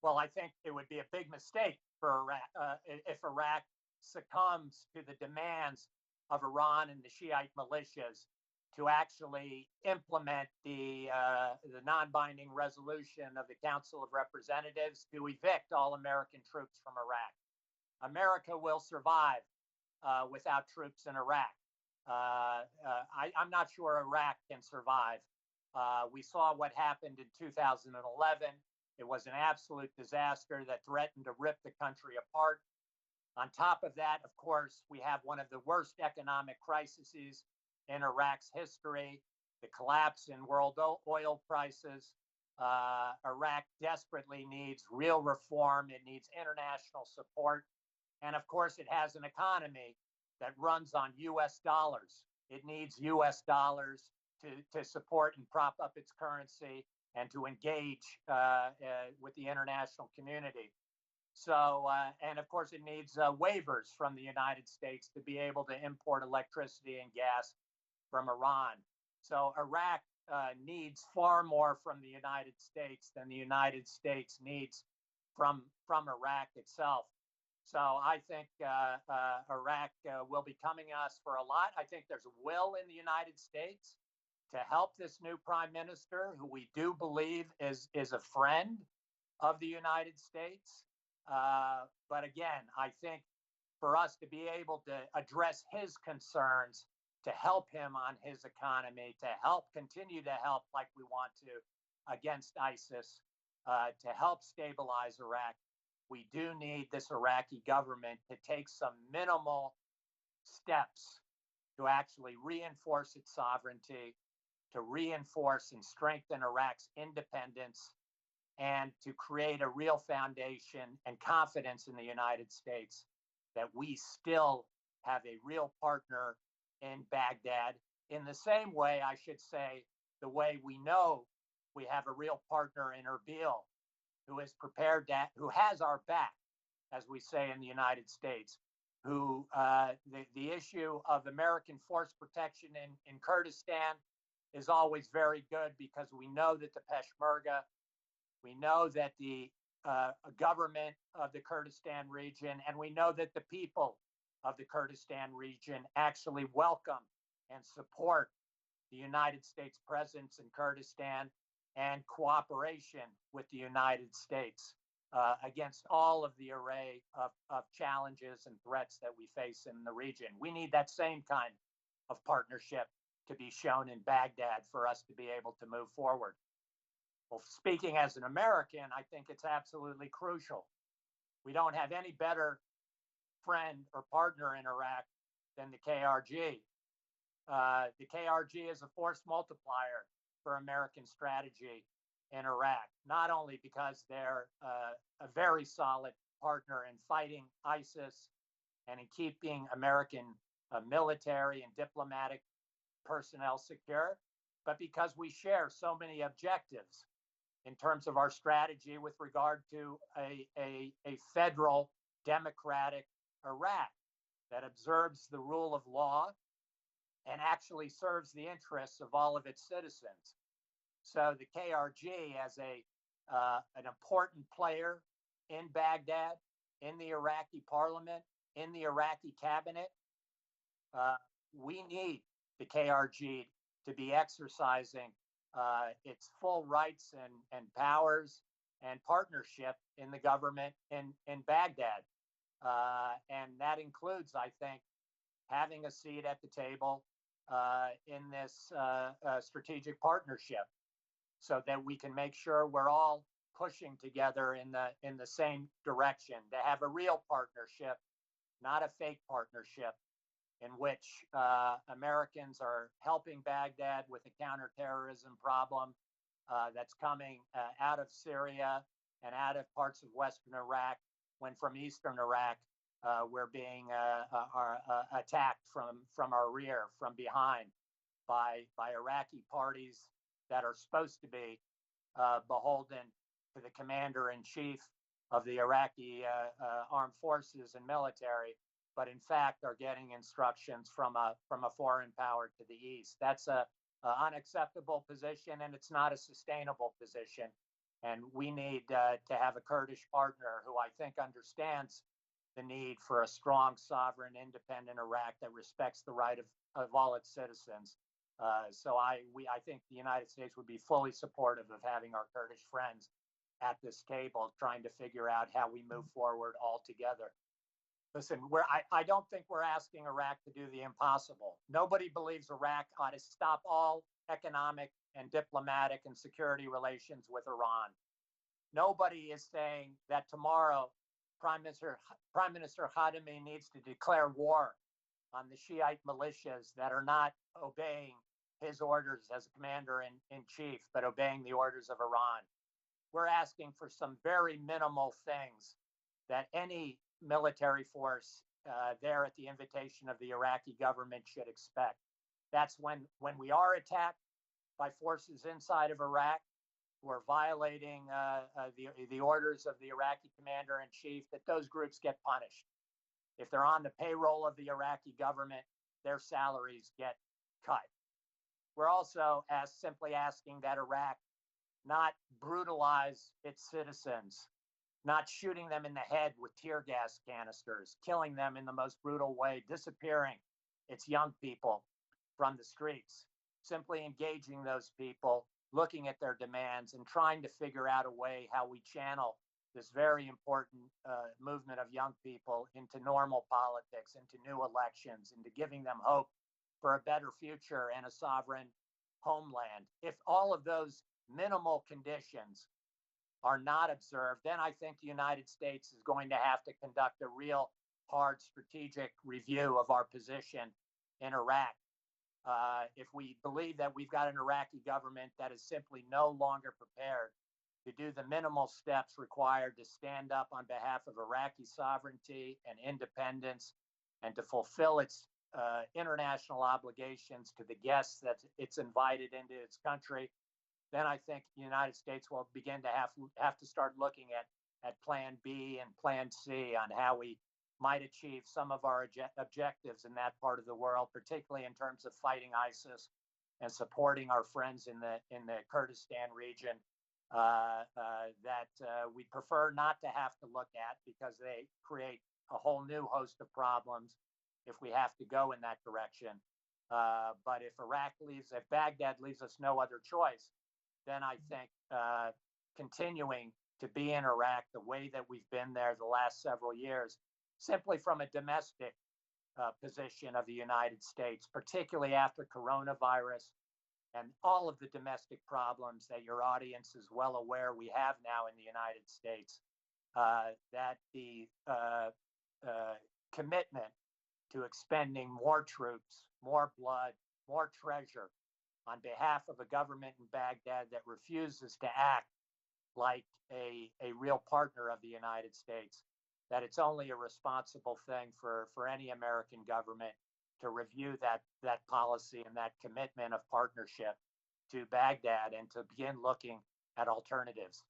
Well, I think it would be a big mistake for Iraq if Iraq succumbs to the demands of Iran and the Shiite militias to actually implement the non-binding resolution of the Council of Representatives to evict all American troops from Iraq. America will survive without troops in Iraq. I'm not sure Iraq can survive. We saw what happened in 2011. It was an absolute disaster that threatened to rip the country apart. On top of that, of course, we have one of the worst economic crises in Iraq's history, the collapse in world oil prices. Iraq desperately needs real reform. It needs international support. And of course, it has an economy that runs on US dollars. It needs US dollars to support and prop up its currency and to engage with the international community. So, and of course, it needs waivers from the United States to be able to import electricity and gas from Iran. So Iraq needs far more from the United States than the United States needs from Iraq itself. So I think Iraq will be coming to us for a lot. I think there's a will in the United States to help this new prime minister, who we do believe is a friend of the United States. But again, I think for us to be able to address his concerns, to help him on his economy, to help continue to help like we want to against ISIS, to help stabilize Iraq, we do need this Iraqi government to take some minimal steps to actually reinforce its sovereignty, to reinforce and strengthen Iraq's independence, and to create a real foundation and confidence in the United States that we still have a real partner in Baghdad, in the same way, I should say, the way we know we have a real partner in Erbil, who is prepared to, who has our back, as we say in the United States, who the issue of American force protection in Kurdistan is always very good, because we know that the Peshmerga, we know that the government of the Kurdistan region, and we know that the people of the Kurdistan region actually welcome and support the United States presence in Kurdistan and cooperation with the United States against all of the array of challenges and threats that we face in the region. We need that same kind of partnership to be shown in Baghdad for us to be able to move forward. Well, speaking as an American, I think it's absolutely crucial. We don't have any better friend or partner in Iraq than the KRG. The KRG is a force multiplier for American strategy in Iraq, not only because they're a very solid partner in fighting ISIS and in keeping American military and diplomatic personnel secure, but because we share so many objectives in terms of our strategy with regard to a federal democratic Iraq that observes the rule of law and actually serves the interests of all of its citizens. So the KRG, as an important player in Baghdad, in the Iraqi parliament, in the Iraqi cabinet, we need the KRG to be exercising its full rights and powers and partnership in the government in Baghdad. And that includes, I think, having a seat at the table in this strategic partnership, so that we can make sure we're all pushing together in the same direction, to have a real partnership, not a fake partnership, in which Americans are helping Baghdad with the counterterrorism problem that's coming out of Syria and out of parts of Western Iraq, when from Eastern Iraq we're being attacked from our rear, from behind, by Iraqi parties that are supposed to be beholden to the commander-in-chief of the Iraqi armed forces and military, but in fact are getting instructions from a foreign power to the east. That's a unacceptable position, and it's not a sustainable position. And we need to have a Kurdish partner who I think understands the need for a strong, sovereign, independent Iraq that respects the right of all its citizens. So I think the United States would be fully supportive of having our Kurdish friends at this table, trying to figure out how we move forward all together. Listen, I don't think we're asking Iraq to do the impossible. Nobody believes Iraq ought to stop all economic and diplomatic and security relations with Iran. Nobody is saying that tomorrow Prime Minister Khatami needs to declare war on the Shiite militias that are not obeying his orders as a commander in chief, but obeying the orders of Iran. We're asking for some very minimal things that any military force there at the invitation of the Iraqi government should expect. That's when we are attacked by forces inside of Iraq who are violating the orders of the Iraqi commander in chief, that those groups get punished. If they're on the payroll of the Iraqi government, their salaries get cut. We're also simply asking that Iraq not brutalize its citizens, not shooting them in the head with tear gas canisters, killing them in the most brutal way, disappearing its young people from the streets, simply engaging those people, looking at their demands, and trying to figure out a way how we channel this very important movement of young people into normal politics, into new elections, into giving them hope for a better future and a sovereign homeland. If all of those minimal conditions are not observed, then I think the United States is going to have to conduct a real hard strategic review of our position in Iraq. If we believe that we've got an Iraqi government that is simply no longer prepared to do the minimal steps required to stand up on behalf of Iraqi sovereignty and independence and to fulfill its international obligations to the guests that it's invited into its country, then I think the United States will begin to have to start looking at Plan B and Plan C on how we might achieve some of our objectives in that part of the world, particularly in terms of fighting ISIS and supporting our friends in the Kurdistan region that we prefer not to have to look at, because they create a whole new host of problems if we have to go in that direction. But if Baghdad leaves us no other choice, then I think continuing to be in Iraq the way that we've been there the last several years, simply from a domestic position of the United States, particularly after coronavirus and all of the domestic problems that your audience is well aware we have now in the United States, that the commitment to expending more troops, more blood, more treasure on behalf of a government in Baghdad that refuses to act like a real partner of the United States, that it's only a responsible thing for any American government to review that policy and that commitment of partnership to Baghdad and to begin looking at alternatives.